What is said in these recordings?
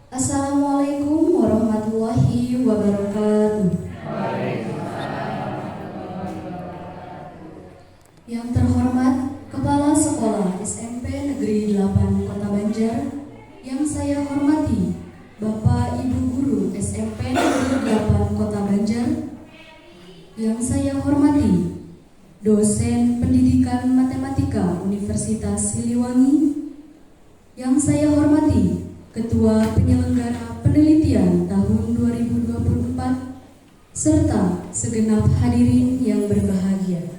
Assalamualaikum warahmatullahi wabarakatuh. Yang terhormat Kepala Sekolah SMP Negeri 8 Kota Banjar, yang saya hormati Bapak Ibu Guru SMP Negeri 8 Kota Banjar, yang saya hormati dosen pendidikan matematika Universitas Siliwangi, yang saya hormati Ketua Penyelenggara Penelitian tahun 2024, serta segenap hadirin yang berbahagia.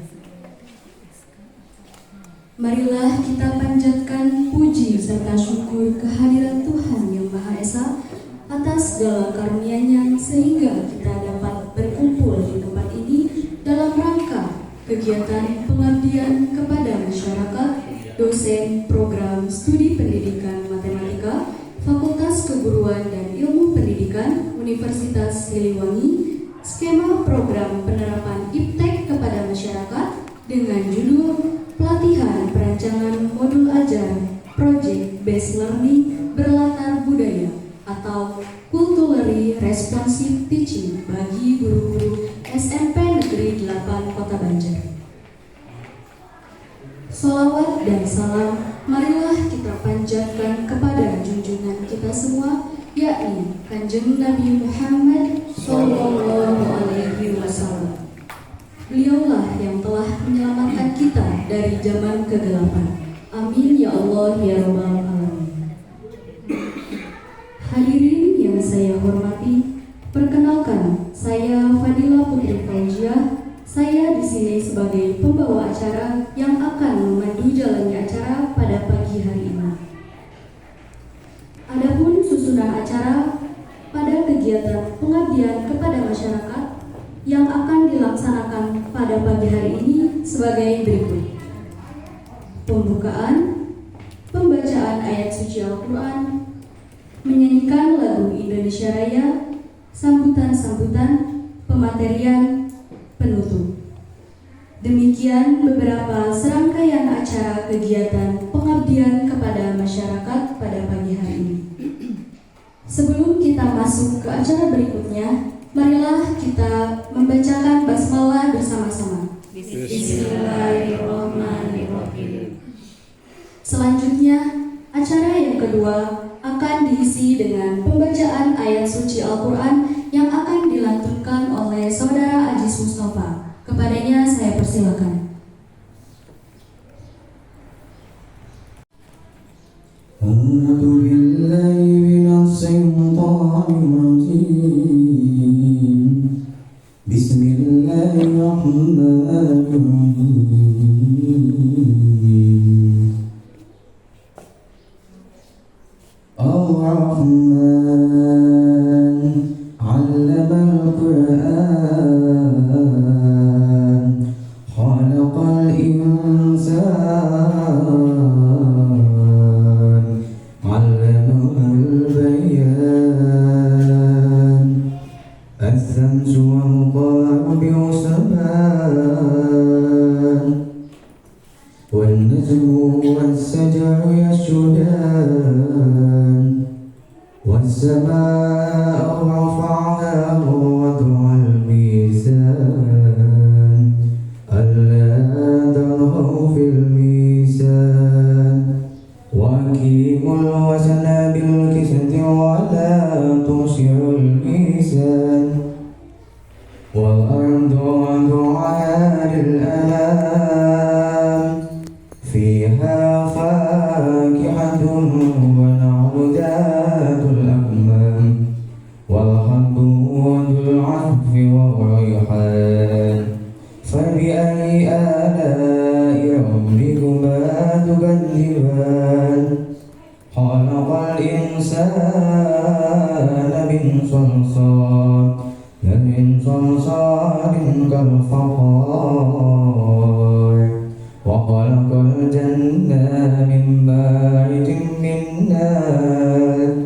Marilah kita panjatkan puji serta syukur kehadiran Tuhan Yang Maha Esa atas segala karunia-Nya sehingga kita dapat berkumpul di tempat ini dalam rangka kegiatan pengabdian kepada masyarakat dosen program studi pendidikan matematika Fakultas Keguruan dan Ilmu Pendidikan Universitas Siliwangi, skema program penerapan IPTEK kepada masyarakat dengan judul Pelatihan Perancangan Modul Ajar Project Based Learning Berlatar Budaya atau Culturally Responsive Teaching bagi guru-guru SMP Negeri 8 Kota Banjar. Sholawat dan salam marilah kita panjatkan kepada junjungan kita semua, yakni Kanjeng Nabi Muhammad Sallallahu Alaihi Wasallam. Beliaulah yang telah menyelamatkan kita dari zaman kegelapan. Amin ya Allah ya Rabbal Alamin. Hadirin yang saya hormati, perkenalkan saya Fadila Putri Fauziah. Saya di sini sebagai pembawa acara yang akan memandu jalannya acara pada pagi hari ini. Adapun susunan acara pada kegiatan pengabdian kepada masyarakat yang akan dilaksanakan pada pagi hari ini sebagai berikut. Pembukaan, pembacaan ayat suci Al-Quran, menyanyikan lagu Indonesia Raya, sambutan-sambutan, pematerian, penutup. Demikian beberapa serangkaian acara kegiatan pengabdian kepada masyarakat pada pagi hari ini. Sebelum kita masuk ke acara berikutnya, marilah kita membacakan basmalah bersama-sama. Bismillahirrahmanirrahim. Selanjutnya, acara yang kedua akan diisi dengan pembacaan ayat suci Al-Quran yang akan dilantunkan oleh Saudara Ajis Mustafa. Kepadanya saya persilakan. A'udzu billahi minasy syaithanir rajim. Bismillahirrahmanirrahim. Ar-Rahman 'allamal Qur'an, khalaqal insan, 'allamahul bayan. Asy-syamsu wal qamaru bi-husban, wan najmu was-shajaru yasjudan, was-samaa'a rafa'aha wa wada'al mizan, allaa taghaw fil mizan, wa aqimul wazna bil qisti wa laa tukhsirul mizan, wal ardu wadu'aha lil anam, fiha fakihatun wa na'lu dhatul akmam, wal habbu dhul 'asfi wa rayhan, fabi'ayyi ala'i rabbikuma tukadzziban. Khalaqal insana min salsalin kal fakhar, wa khalaqal jannata min marijin min nar,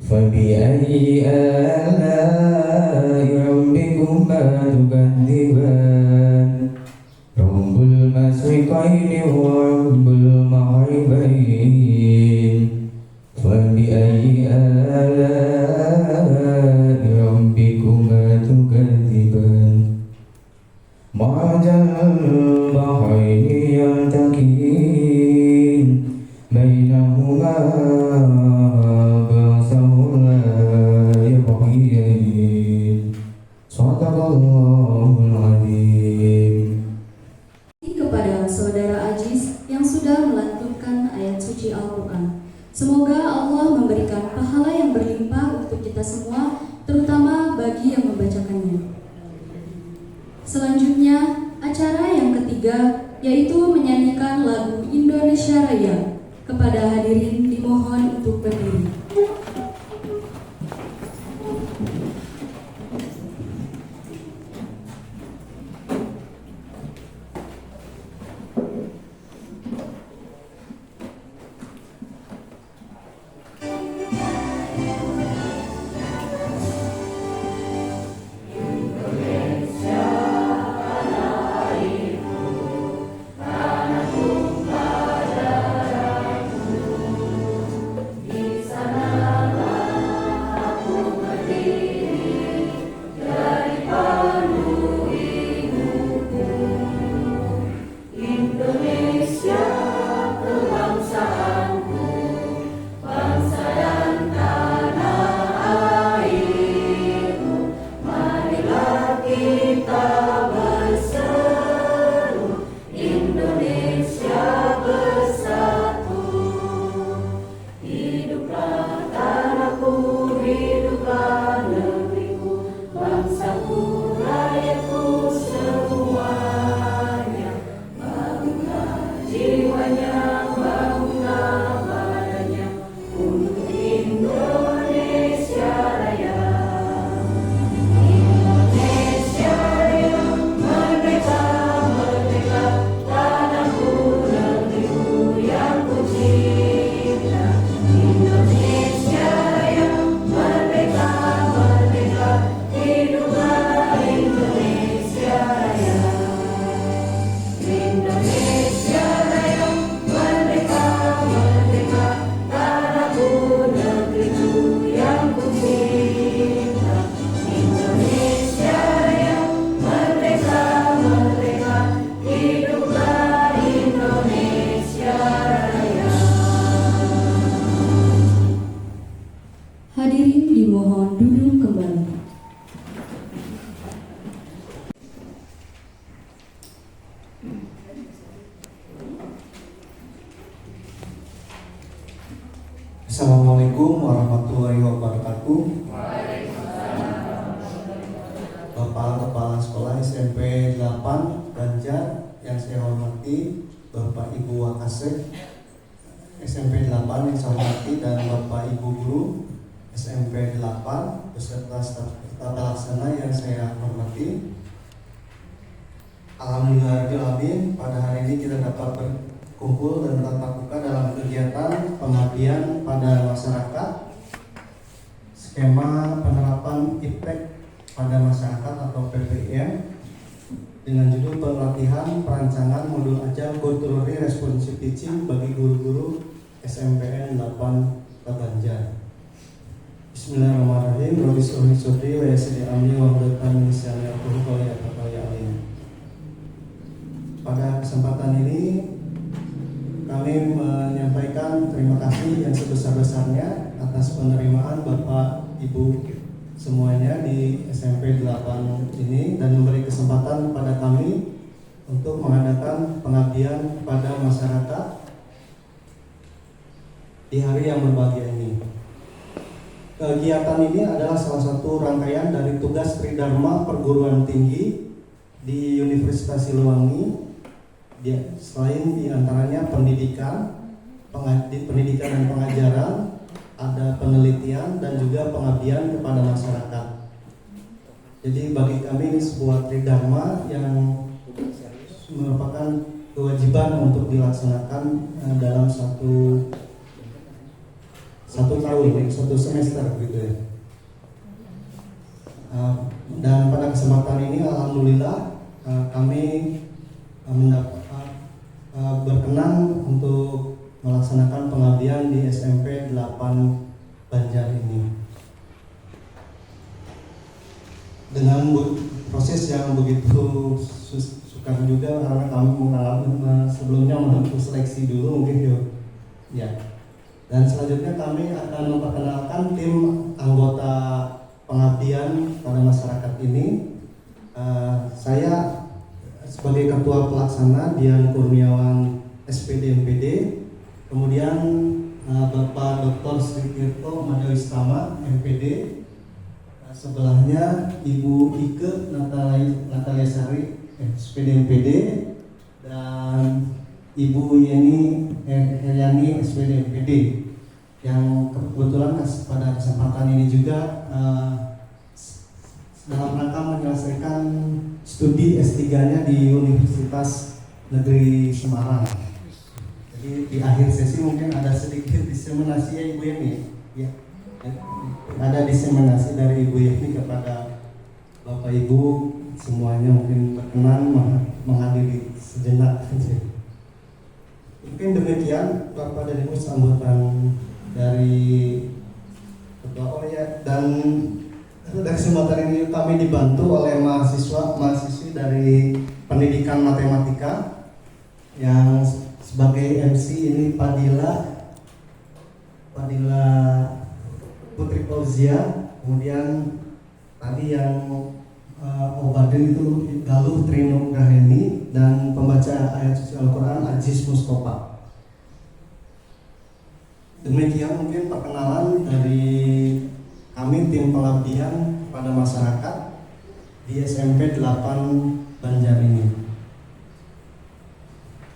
fabi'ayyi ala'i rabbikuma tukadziban. Rabbul masyriqaini wa rabbul maghribain, fabi'ayyi ala'i بينهما برزخ لا يبغيان صدق الله العظيم. Kepada saudara Aziz yang sudah melantunkan ayat suci Al-Quran. Semoga Allah memberikan pahala yang berlimpah untuk kita semua, terutama bagi yang membacakannya. Selanjutnya, acara yang ketiga yaitu menyanyikan lagu Indonesia Raya. Kepada hadirin dimohon untuk berdiri. Hadirin dimohon duduk kembali. Assalamualaikum warahmatullahi wabarakatuh. Bapak Kepala Sekolah SMP 8 Banjar yang saya hormati, Bapak Ibu Wakasek SMP 8 yang saya hormati, dan Bapak Ibu Guru SMP 8 beserta staf pelaksana yang saya hormati. Alhamdulillahirrahmanirrahim, pada hari ini kita dapat berkumpul dan tatap muka dalam kegiatan pengabdian pada masyarakat, skema penerapan IPTEK pada masyarakat atau PPIM, dengan judul pelatihan perancangan modul ajar Kulturally Responsive Teaching bagi guru-guru SMPN 8 Banjar. Bismillahirrahmanirrahim. Rabbi shrah li sadri wa yassir li amri wahlul 'uqdatam min lisani yafqahu qawli. Pada kesempatan ini kami menyampaikan terima kasih yang sebesar-besarnya atas penerimaan Bapak Ibu semuanya di SMP 8 ini, dan memberi kesempatan pada kami untuk mengadakan pengabdian kepada masyarakat di hari yang berbahagia ini. Kegiatan ini adalah salah satu rangkaian dari tugas Tridharma Perguruan Tinggi di Universitas Siliwangi. Selain diantaranya pendidikan dan pengajaran, ada penelitian dan juga pengabdian kepada masyarakat. Jadi bagi kami ini sebuah tridharma yang merupakan kewajiban untuk dilaksanakan dalam satu tahun, satu semester gitu ya. Dan pada kesempatan ini alhamdulillah kami berkenan untuk melaksanakan pengabdian di SMP 8 Banjar ini dengan proses yang begitu sukar juga, karena kami mengalami sebelumnya menempuh seleksi dulu mungkin ya. Ya. Dan selanjutnya kami akan memperkenalkan tim anggota pengabdian pada masyarakat ini. Saya sebagai Ketua Pelaksana Dian Kurniawan SPD MPD, kemudian Bapak Dr. Sri Tirto Madawistama MPD, sebelahnya Ibu Ike Natalia Sari SPD MPD, dan Ibu Yeni Heriani SPD MPD, yang kebetulan pada kesempatan ini juga dalam rangka menyelesaikan studi S3-nya di Universitas Negeri Semarang. Jadi di akhir sesi mungkin ada sedikit diseminasi ya Ibu Yeni, ya. Ada diseminasi dari Ibu Yeni kepada Bapak Ibu semuanya, mungkin berkenan menghadiri sejenak. Mungkin demikian Bapak dan Ibu sambutan dari Ketua dan dari kesempatan ini kami dibantu oleh mahasiswi dari pendidikan matematika yang sebagai MC ini Padilla Putri Fauzia, kemudian tadi yang Obadin itu Galuh Trino Graheni, dan pembaca ayat suci Al-Quran Aziz Mustafa. Demikian mungkin perkenalan dari kami tim pengabdian pada masyarakat di SMP 8 Banjar ini.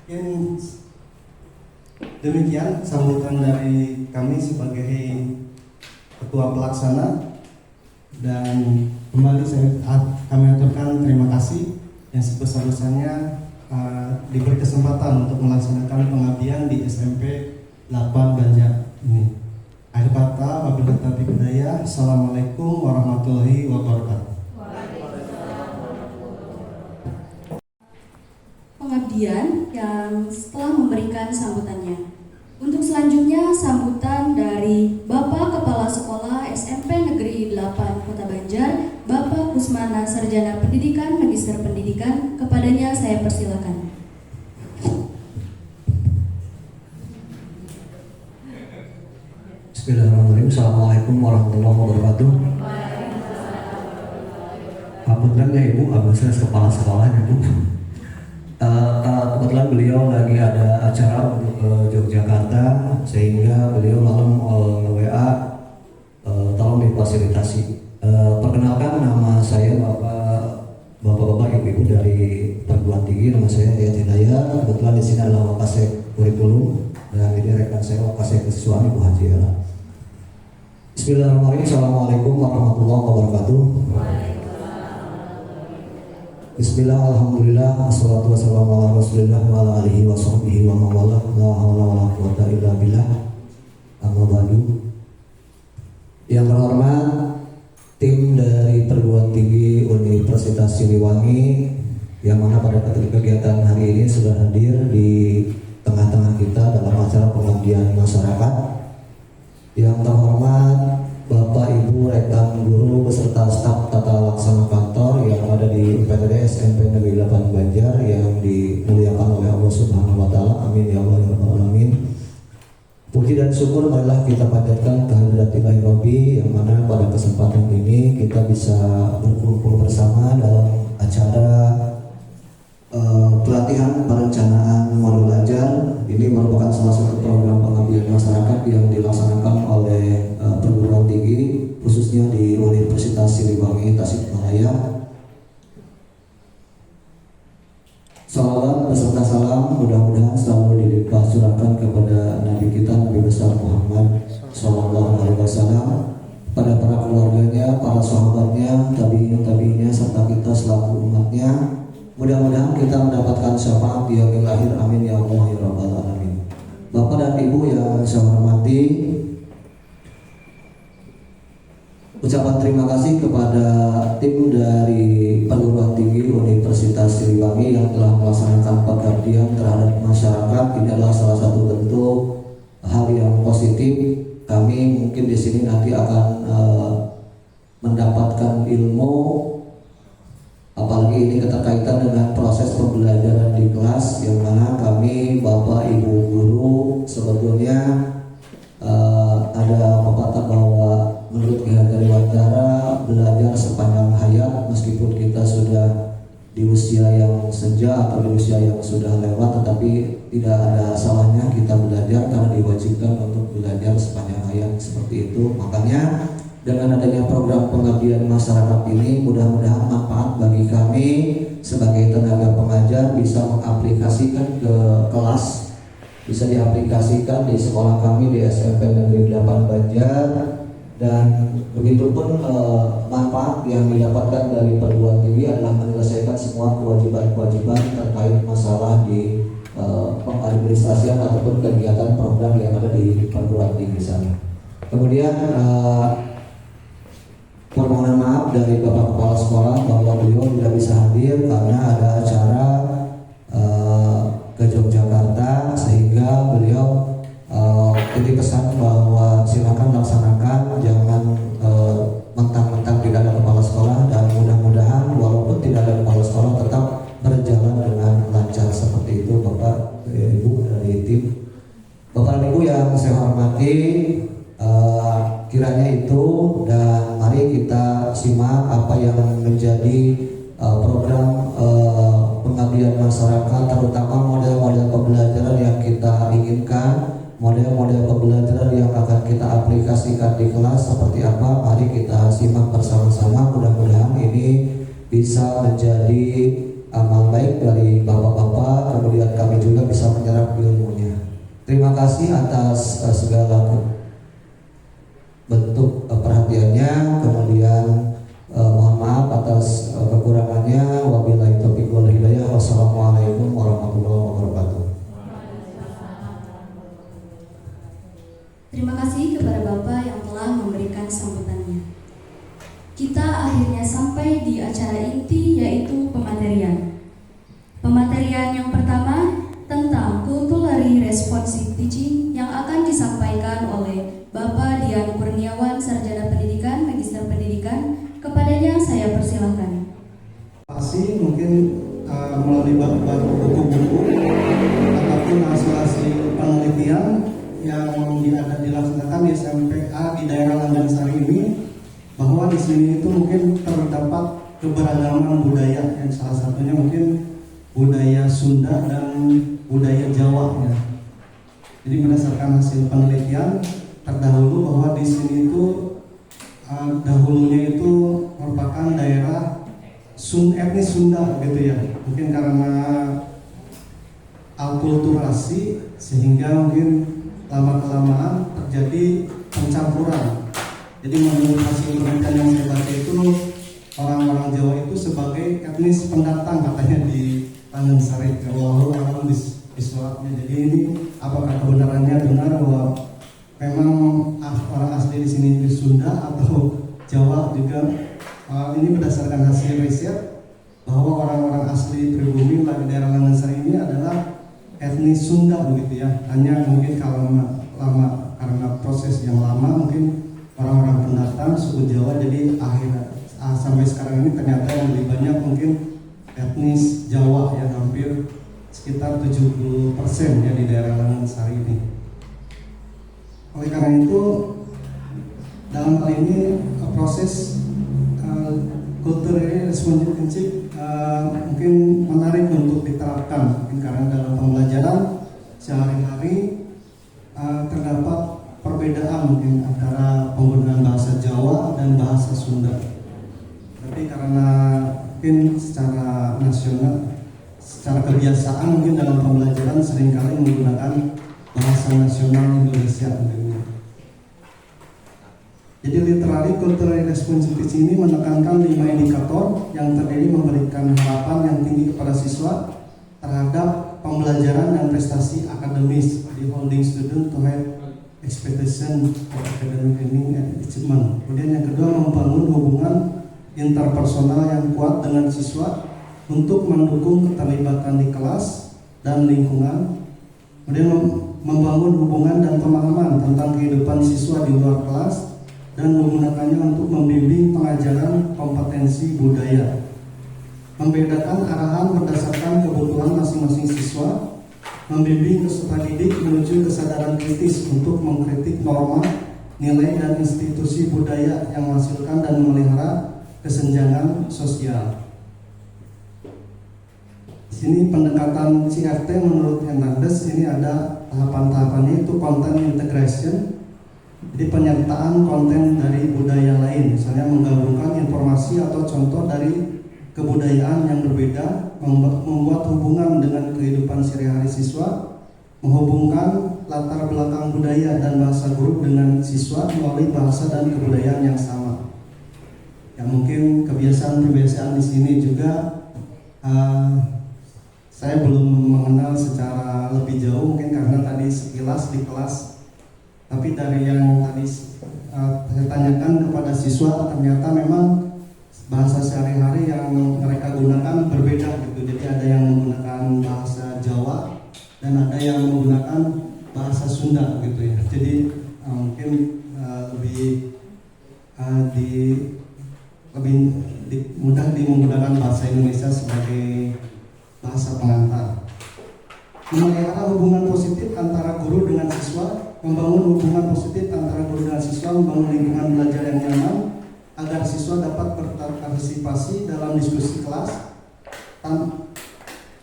Mungkin demikian sambutan dari kami sebagai Ketua Pelaksana, dan kembali kami aturkan terima kasih yang sebesar-besarnya diberi kesempatan untuk melaksanakan pengabdian di SMP 8 Banjar ini. Akhir kata, wabillahi taufiq hidayah. Assalamualaikum warahmatullahi wabarakatuh. Pengabdian yang setelah memberikan sambutannya. Untuk selanjutnya sambutan dari Bapak Kepala Sekolah SMP Negeri 8 Kota Banjar, Bapak Kusmana Sarjana Pendidikan Magister Pendidikan. Kepadanya saya persilakan. Bismillahirrahmanirrahim. Assalamualaikum warahmatullahi wabarakatuh. Kebetulan ya Ibu, saya kepala sekolahnya Bu. Kebetulan beliau lagi ada acara untuk ke Yogyakarta, sehingga beliau malam nge-WA tolong difasilitasi. Perkenalkan, nama saya Bapak-bapak Ibu-ibu dari perguruan tinggi. Nama saya Yayat Hidayat. Kebetulan di sini adalah Wakasek Kurikulum, dan ini rekan saya Wakasek Kesiswaan Ibu Haji Ella. Bismillahirrahmanirrahim. Assalamualaikum warahmatullahi wabarakatuh. Bismillah, alhamdulillah, assalatu wassalamu ala rasulillah wa ala alihi wa sahbihi wa mawalah, la hawla wa la quwata illa billah, amma ba'du. Yang terhormat tim dari perguruan tinggi Universitas Siliwangi, yang mana pada kegiatan hari ini sudah hadir di tengah-tengah kita dalam acara pengabdian masyarakat. Yang terhormat Bapak Ibu rekan guru beserta staf tata laksana kantor yang ada di UPTD SMP Negeri 8 Banjar, yang dimuliakan oleh Allah Subhanahu wa taala. Amin ya Allah ya rabbal alamin. Puji dan syukur marilah kita panjatkan kehadirat Ilahi Rabbi, yang mana pada kesempatan ini kita bisa berkumpul bersama dalam acara pelatihan perencanaan modul ajar. Ini merupakan salah satu program pengabdian masyarakat yang dilaksanakan oleh perguruan tinggi, khususnya di Universitas Siliwangi Tasikmalaya. Salawat beserta salam mudah-mudahan selalu dilimpahcurahkan kepada Nabi kita Nabi besar Muhammad SAW, pada para keluarganya, para sahabatnya, tabi'in-tabi'innya, serta kita selaku umatnya. Mudah-mudahan kita mendapatkan syafaat di yaumil akhir. Amin ya Allah ya rabbal alamin. Bapak dan Ibu yang saya hormati, ucapan terima kasih kepada tim dari perguruan tinggi Universitas Siliwangi yang telah melaksanakan pengabdian terhadap masyarakat. Ini adalah salah satu bentuk hal yang positif. Kami mungkin di sini nanti akan mendapatkan ilmu apalagi ini keterkaitan dengan proses pembelajaran di kelas, yang mana kami Bapak Ibu guru sebetulnya ada pepatah bahwa menurut Ki Hajar Dewantara belajar sepanjang hayat, meskipun kita sudah di usia yang senja atau di usia yang sudah lewat, tetapi tidak ada salahnya kita belajar karena diwajibkan untuk belajar sepanjang hayat seperti itu. Makanya dengan adanya program pengabdian masyarakat ini, mudah-mudahan manfaat bagi kami sebagai tenaga pengajar bisa mengaplikasikan ke kelas, bisa diaplikasikan di sekolah kami di SMP Negeri 8 Banjar, dan begitupun manfaat yang didapatkan dari perguruan tinggi adalah menyelesaikan semua kewajiban-kewajiban terkait masalah di pengadministrasian ataupun kegiatan program yang ada di perguruan tinggi sana. Kemudian permohonan maaf dari Bapak Kepala Sekolah bahwa beliau tidak bisa hadir karena ada acara ke Yogyakarta, sehingga beliau jadi pesan bahwa silakan laksanakan, jangan mentang-mentang tidak ada kepala sekolah, dan mudah-mudahan walaupun tidak ada kepala sekolah tetap berjalan dengan lancar seperti itu Bapak Ibu dari tim. Bapak Ibu yang saya hormati, kiranya itu, dan mari kita simak apa yang menjadi program pengabdian masyarakat, terutama model-model pembelajaran yang kita inginkan, model-model pembelajaran yang akan kita aplikasikan di kelas seperti apa. Mari kita simak bersama-sama, mudah-mudahan ini bisa menjadi amal baik dari bapak-bapak, kemudian kami juga bisa menyerap ilmunya. Terima kasih atas segala bentuk perhatiannya, kemudian mohon maaf atas kekurangannya. Wabillahi taufiq wal hidayah. Wassalamualaikum warahmatullahi wabarakatuh. Terima kasih kepada Bapak yang telah memberikan sambutannya. Kita akhirnya sampai di acara inti, yaitu pematerian. Pematerian yang pertama tentang Culturally Responsive Teaching yang akan disampaikan oleh Bapak Dian Kurniawan, Sarjana Pendidikan, Magister Pendidikan. Kepadanya saya persilahkan. Terima kasih. Mungkin melalui buku-buku ataupun hasil penelitian yang dilaksanakan di SMPA di daerah Landansari ini, bahwa di sini itu mungkin terdapat keberagaman budaya, yang salah satunya mungkin budaya Sunda dan budaya Jawa ya. Jadi berdasarkan hasil penelitian terdahulu bahwa di sini itu dahulunya itu merupakan daerah etnis Sunda gitu ya. Mungkin karena akulturasi sehingga mungkin lama-kelamaan terjadi pencampuran. Jadi menurut hasil penelitian yang saya baca itu, orang-orang Jawa itu sebagai etnis pendatang katanya di Landansari. Kalau orang di suratnya. Jadi ini apakah kebenarannya benar bahwa memang orang asli di sini di Sunda atau Jawa juga? Ini berdasarkan hasil riset bahwa orang-orang asli pribumi di daerah Landansari ini adalah etnis Sunda begitu ya. Hanya mungkin lama karena proses yang lama mungkin orang-orang pendatang suku Jawa, jadi akhirnya sampai sekarang ini ternyata yang lebih banyak mungkin etnis Jawa ya, hampir sekitar 70% ya di daerah Landansari ini. Oleh karena itu dalam hal ini proses Culturally Responsive Teaching mungkin menarik untuk diterapkan, mungkin karena dalam pembelajaran sehari-hari terdapat perbedaan mungkin antara penggunaan bahasa Jawa dan bahasa Sunda. Tapi karena mungkin secara nasional, secara kebiasaan mungkin dalam pembelajaran seringkali menggunakan bahasa nasional Indonesia. Jadi literally Culturally Responsive Teaching ini menekankan 5 indikator yang terdiri memberikan harapan yang tinggi kepada siswa terhadap pembelajaran dan prestasi akademis, di holding student to have expectation for academic learning and achievement. Kemudian yang kedua, membangun hubungan interpersonal yang kuat dengan siswa untuk mendukung keterlibatan di kelas dan lingkungan. Kemudian membangun hubungan dan pemahaman tentang kehidupan siswa di luar kelas dan menggunakannya untuk membimbing pengajaran kompetensi budaya. membedakan arahan berdasarkan kebutuhan masing-masing siswa, membimbing peserta didik menuju kesadaran kritis untuk mengkritik norma, nilai, dan institusi budaya yang menghasilkan dan memelihara kesenjangan sosial. Di sini pendekatan CRT menurut Hernandez ini ada tahapan-tahapannya, itu content integration. Jadi penyertaan konten dari budaya lain, misalnya menggabungkan informasi atau contoh dari kebudayaan yang berbeda, membuat hubungan dengan kehidupan sehari-hari siswa, menghubungkan latar belakang budaya dan bahasa guru dengan siswa melalui bahasa dan kebudayaan yang sama. Ya mungkin kebiasaan-kebiasaan di sini juga saya belum mengenal secara lebih jauh, mungkin karena tadi sekilas di kelas. Tapi dari yang tadi saya tanyakan kepada siswa, ternyata memang bahasa sehari-hari yang mereka gunakan berbeda gitu. Jadi ada yang menggunakan bahasa Jawa dan ada yang menggunakan bahasa Sunda gitu ya. Jadi mungkin lebih mudah menggunakan bahasa Indonesia sebagai bahasa pengantar. Memelihara hubungan positif antara guru dengan siswa, membangun hubungan positif antara guru dan siswa, membangun lingkungan belajar yang nyaman agar siswa dapat berpartisipasi dalam diskusi kelas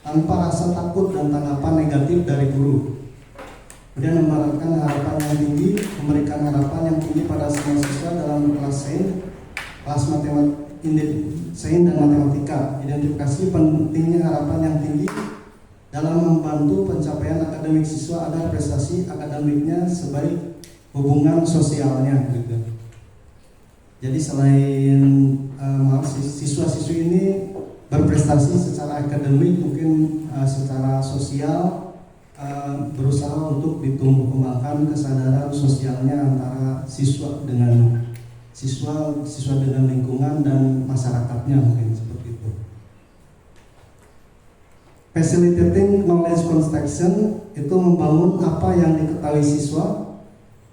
tanpa rasa takut dan tanggapan negatif dari guru. Kemudian memberikan harapan yang tinggi, memberikan harapan yang tinggi pada semua siswa dalam kelas sains dan matematika. Identifikasi pentingnya harapan yang tinggi dalam membantu pencapaian akademik siswa agar prestasi akademiknya sebaik hubungan sosialnya gitu. Jadi selain siswa-siswi ini berprestasi secara akademik, mungkin secara sosial berusaha untuk ditumbuh kembangkan kesadaran sosialnya antara siswa dengan lingkungan dan masyarakatnya, mungkin seperti itu. Facilitating knowledge construction itu membangun apa yang diketahui siswa,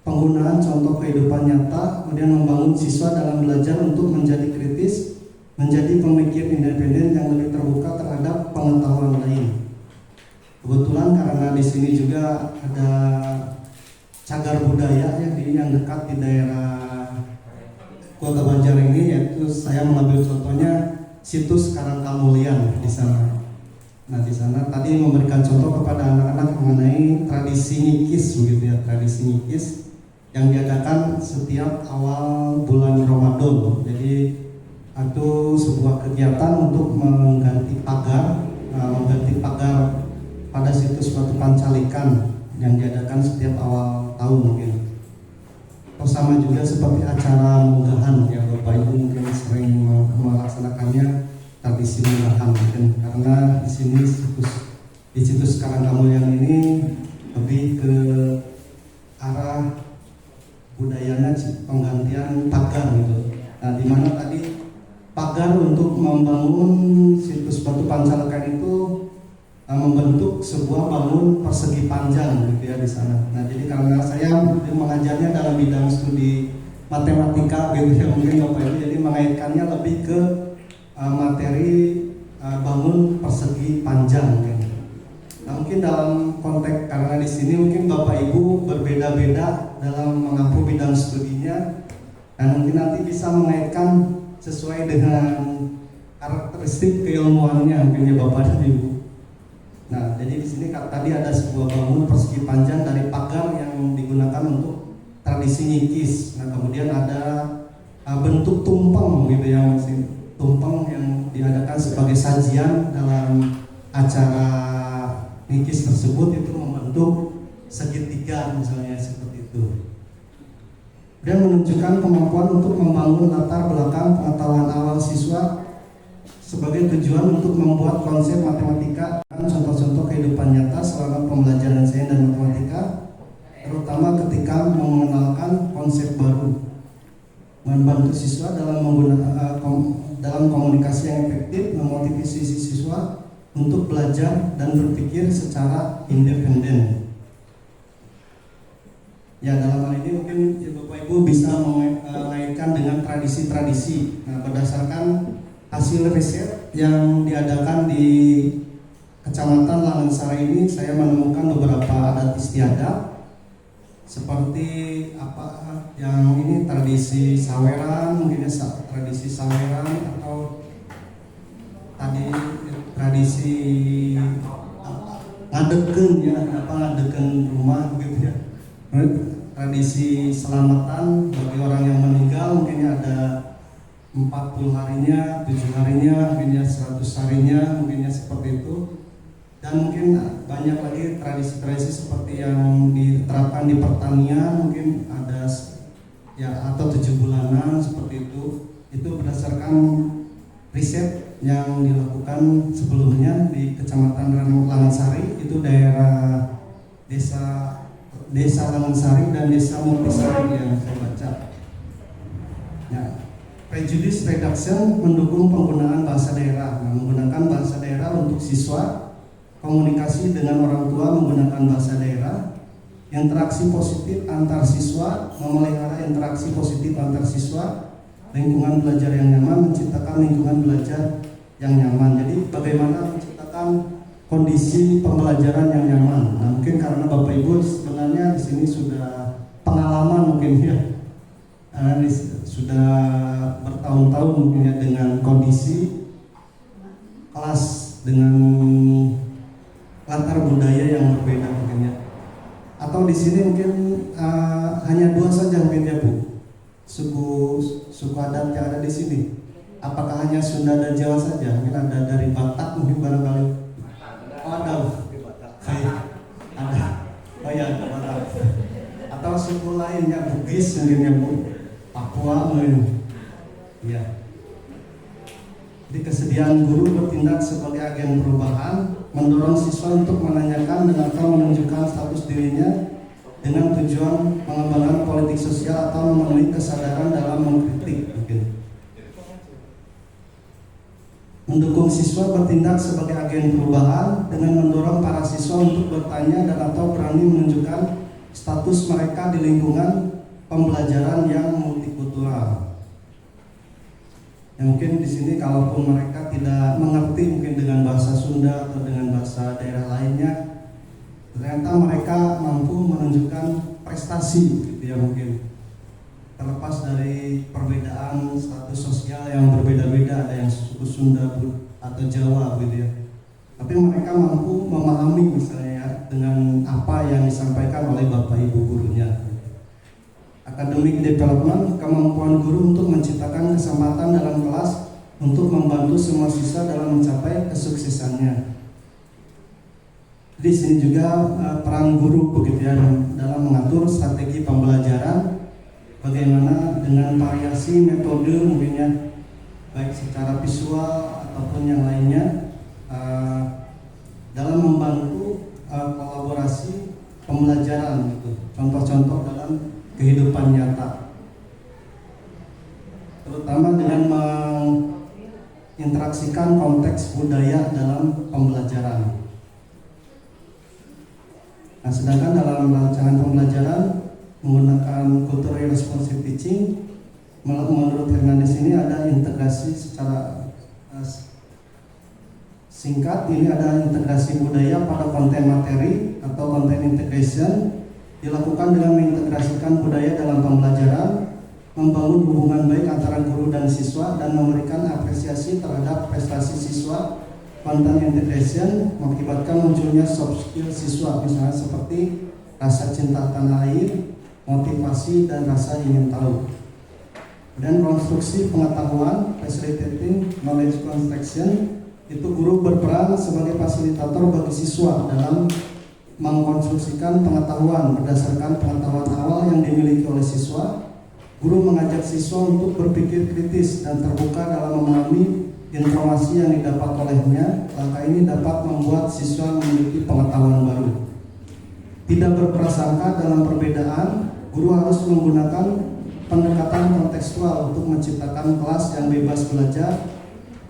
penggunaan contoh kehidupan nyata, kemudian membangun siswa dalam belajar untuk menjadi kritis, menjadi pemikir independen yang lebih terbuka terhadap pengetahuan lain. Kebetulan karena di sini juga ada cagar budaya yang dekat di daerah Kota Banjar ini, yaitu saya mengambil contohnya situs Karangkamulian di sana. Nah di sana tadi memberikan contoh kepada anak-anak mengenai tradisi nyikis begitu ya, tradisi nyikis yang diadakan setiap awal bulan Ramadan. Jadi itu sebuah kegiatan untuk mengganti pagar pada situs Batu Pancalikan yang diadakan setiap awal tahun mungkin. Atau sama juga seperti acara munggahan yang Bapak Ibu mungkin sering melaksanakannya, tradisi munggahan mungkin, karena di sini di situs Karangkamulian ini lebih ke arah budayanya penggantian pagar gitu. Nah, di mana tadi pagar untuk membangun situs Batu Pancalikan itu membentuk sebuah bangun persegi panjang gitu ya di sana. Nah, jadi karena saya mengajarnya dalam bidang studi matematika gitu ya, mungkin Bapak Ibu jadi mengaitkannya lebih ke materi bangun persegi panjang gitu. Nah, mungkin dalam konteks karena di sini mungkin Bapak Ibu berbeda-beda dalam mengampu bidang studinya, dan mungkin nanti bisa mengaitkan sesuai dengan karakteristik keilmuannya mungkin ya Bapak dan Ibu. Nah, jadi di sini tadi ada sebuah bangun persegi panjang dari pagar yang digunakan untuk tradisi nyikis. Nah, kemudian ada bentuk tumpeng gitu ya, tumpeng yang diadakan sebagai sajian dalam acara nyikis tersebut, itu membentuk segitiga misalnya seperti itu. Dan menunjukkan kemampuan untuk membangun latar belakang pengetahuan awal siswa sebagai tujuan untuk membuat konsep matematika dan contoh-contoh kehidupan nyata selama pembelajaran sains dan matematika, terutama ketika mengenalkan konsep baru, membantu siswa dalam dalam komunikasi yang efektif, memotivasi siswa untuk belajar dan berpikir secara independen. Ya, dalam hal ini mungkin ya, Bapak Ibu bisa mengaitkan dengan tradisi-tradisi. Nah, berdasarkan hasil riset yang diadakan di Kecamatan Langansari ini saya menemukan beberapa adat istiadat seperti apa yang ini tradisi saweran, mungkin tradisi saweran atau tadi tradisi ngadeken ya, ngadeken rumah gitu ya. Tradisi selamatan bagi orang yang meninggal mungkin ada 40 harinya, 7 harinya, mungkin 100 harinya, mungkin seperti itu. Dan mungkin banyak lagi tradisi-tradisi seperti yang diterapkan di pertanian, mungkin ada ya atau 7 bulanan seperti itu. Itu berdasarkan riset yang dilakukan sebelumnya di Kecamatan Langansari, itu daerah desa Langansari dan desa Multisari yang saya baca. Ya, prejudice reduction mendukung penggunaan bahasa daerah. Menggunakan bahasa daerah untuk siswa, komunikasi dengan orang tua menggunakan bahasa daerah, interaksi positif antar siswa, memelihara interaksi positif antar siswa, lingkungan belajar yang nyaman, menciptakan lingkungan belajar yang nyaman. Jadi bagaimana menciptakan kondisi pembelajaran yang nyaman. Nah, mungkin karena Bapak Ibu sebenarnya di sini sudah pengalaman mungkin ya, sudah bertahun-tahun mungkin ya dengan kondisi kelas dengan latar budaya yang berbeda mungkin ya. Atau di sini mungkin hanya 2 saja mungkin ya Bu, suku adat yang ada di sini. Apakah hanya Sunda dan Jawa saja? Mungkin ada dari Batak mungkin barangkali. Oh ada, ada. Oh ya ada Batak. Atau suku lainnya Bugis mungkin ya Bu, Papua mungkin. Ya. Di kesediaan guru bertindak sebagai agen perubahan, mendorong siswa untuk menanyakan dan atau menunjukkan status dirinya dengan tujuan pengembangan politik sosial atau memenuhi kesadaran dalam mengkritik mungkin. Mendukung siswa bertindak sebagai agen perubahan dengan mendorong para siswa untuk bertanya dan atau berani menunjukkan status mereka di lingkungan pembelajaran yang multikultural. Ya, mungkin di sini kalaupun mereka tidak mengerti mungkin dengan bahasa Sunda atau dengan bahasa daerah lainnya, ternyata mereka mampu menunjukkan prestasi gitu ya, mungkin terlepas dari perbedaan status sosial yang berbeda-beda, ada yang suku Sunda atau Jawa gitu ya, tapi mereka mampu memahami misalnya ya, dengan apa yang disampaikan oleh Bapak Ibu gurunya. Academic development, kemampuan guru untuk menciptakan kesempatan dalam kelas untuk membantu semua siswa dalam mencapai kesuksesannya. Di sini juga peran guru begitu ya, dalam mengatur strategi pembelajaran, bagaimana dengan variasi metode mungkin ya, baik secara visual ataupun yang lainnya, dalam membantu kolaborasi pembelajaran gitu. Contoh-contoh dalam kehidupan nyata, terutama dengan menginteraksikan konteks budaya dalam pembelajaran. Nah, sedangkan dalam rancangan pembelajaran menggunakan culturally responsive teaching, menurut Hernandez ini ada integrasi secara singkat. Ini ada integrasi budaya pada konten materi atau content integration, dilakukan dengan mengintegrasikan budaya dalam pembelajaran, membangun hubungan baik antara guru dan siswa, dan memberikan apresiasi terhadap prestasi siswa. Content integration mengakibatkan munculnya soft skill siswa, misalnya seperti rasa cinta tanah air, motivasi, dan rasa ingin tahu. Dan konstruksi pengetahuan, facilitating knowledge construction, itu guru berperan sebagai fasilitator bagi siswa dalam mengkonstruksikan pengetahuan berdasarkan pengetahuan awal yang dimiliki oleh siswa. Guru mengajak siswa untuk berpikir kritis dan terbuka dalam memahami informasi yang didapat olehnya. Langkah ini dapat membuat siswa memiliki pengetahuan baru. Tidak berprasangka dalam perbedaan, guru harus menggunakan pendekatan kontekstual untuk menciptakan kelas yang bebas belajar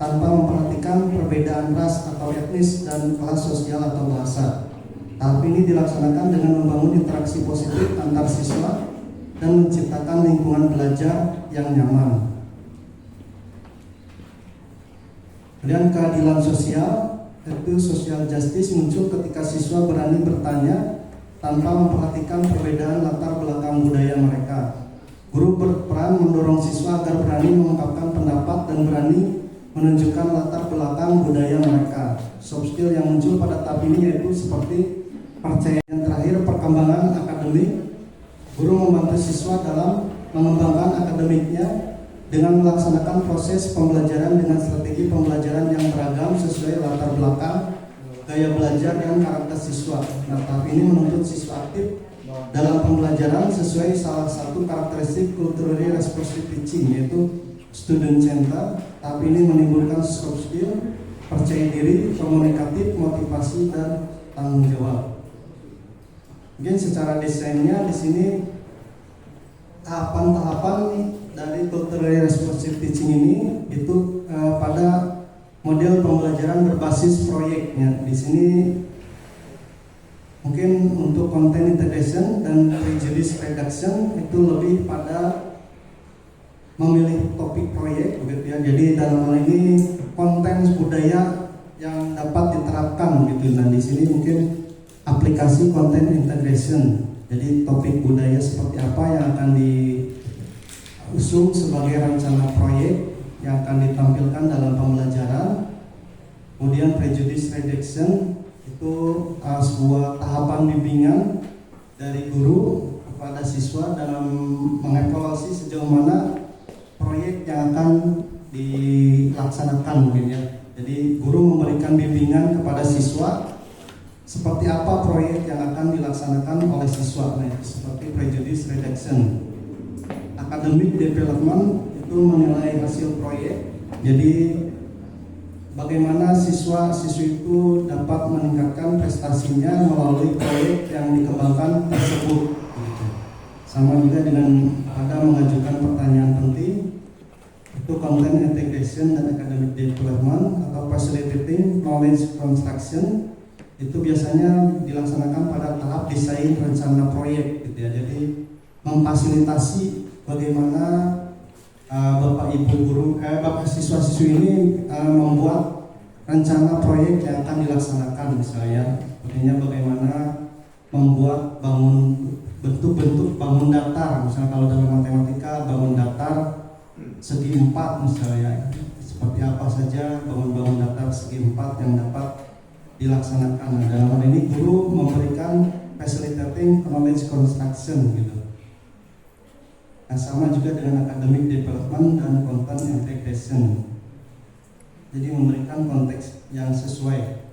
tanpa memperhatikan perbedaan ras atau etnis dan kelas sosial atau bahasa. Tahap ini dilaksanakan dengan membangun interaksi positif antar siswa dan menciptakan lingkungan belajar yang nyaman. Kemudian keadilan sosial, yaitu social justice muncul ketika siswa berani bertanya tanpa memperhatikan perbedaan latar belakang budaya mereka. Guru berperan mendorong siswa agar berani mengungkapkan pendapat dan berani menunjukkan latar belakang budaya mereka. Soft skill yang muncul pada tahap ini yaitu seperti percaya. Yang terakhir, perkembangan akademik. Guru membantu siswa dalam mengembangkan akademiknya dengan melaksanakan proses pembelajaran dengan strategi pembelajaran yang beragam sesuai latar belakang, gaya belajar, dan karakter siswa. Nah, tahap ini menuntut siswa aktif dalam pembelajaran sesuai salah satu karakteristik culturally responsive teaching, yaitu student center. Tahap ini menimbulkan soft skill, percaya diri, komunikatif, motivasi, dan tanggung jawab. Mungkin secara desainnya di sini tahapan-tahapan dari culturally responsive teaching ini itu pada model pembelajaran berbasis proyeknya. Di sini mungkin untuk content integration dan prejudice reduction itu lebih pada memilih topik proyek begitu ya. Jadi dalam hal ini konten budaya yang dapat diterapkan gitu. Nah, di sini mungkin aplikasi content integration. Jadi topik budaya seperti apa yang akan diusung sebagai rencana proyek yang akan ditampilkan dalam pembelajaran. Kemudian prejudice reduction itu sebuah tahapan bimbingan dari guru kepada siswa dalam mengevaluasi sejauh mana proyek yang akan dilaksanakan mungkin ya. Jadi guru memberikan bimbingan kepada siswa seperti apa proyek yang akan dilaksanakan oleh siswa, nah, seperti prejudice reduction. Academic development itu menilai hasil proyek. Jadi bagaimana siswa-siswi itu dapat meningkatkan prestasinya melalui proyek yang dikembangkan tersebut. Sama juga dengan ada mengajukan pertanyaan penting, itu content integration dan academic development atau facilitating knowledge construction. Itu biasanya dilaksanakan pada tahap desain rencana proyek gitu ya. Jadi memfasilitasi bagaimana Bapak Ibu guru, Bapak siswa-siswi ini membuat rencana proyek yang akan dilaksanakan misalnya. Artinya bagaimana membuat bentuk-bentuk bangun datar, misalnya kalau dalam matematika bangun datar segi 4 misalnya. Seperti apa saja bangun datar segi 4 yang dapat dilaksanakan. Dalam hal ini guru memberikan facilitating knowledge construction gitu. Nah, sama juga dengan academic development dan content integration. Jadi memberikan konteks yang sesuai.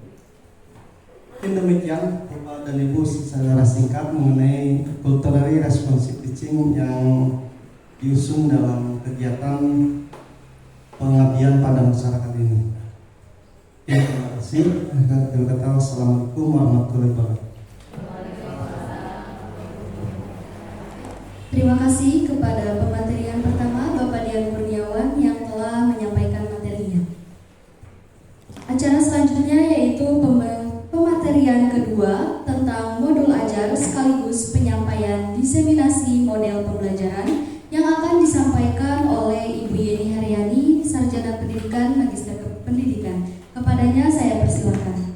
Mungkin demikian Bapak dan Ibu secara singkat mengenai culturally responsive teaching yang diusung dalam kegiatan pengabdian pada masyarakat ini. Ya, terima kasih. Assalamualaikum warahmatullahi wabarakatuh. Terima kasih kepada pemateri yang pertama, Bapak Dian Kurniawan yang telah menyampaikan materinya. Acara selanjutnya yaitu pematerian kedua tentang modul ajar sekaligus penyampaian diseminasi model pembelajaran yang akan disampaikan oleh Ibu Yeni Haryani, Sarjana Pendidikan, Magister Pendidikan. Kepadanya saya persilakan.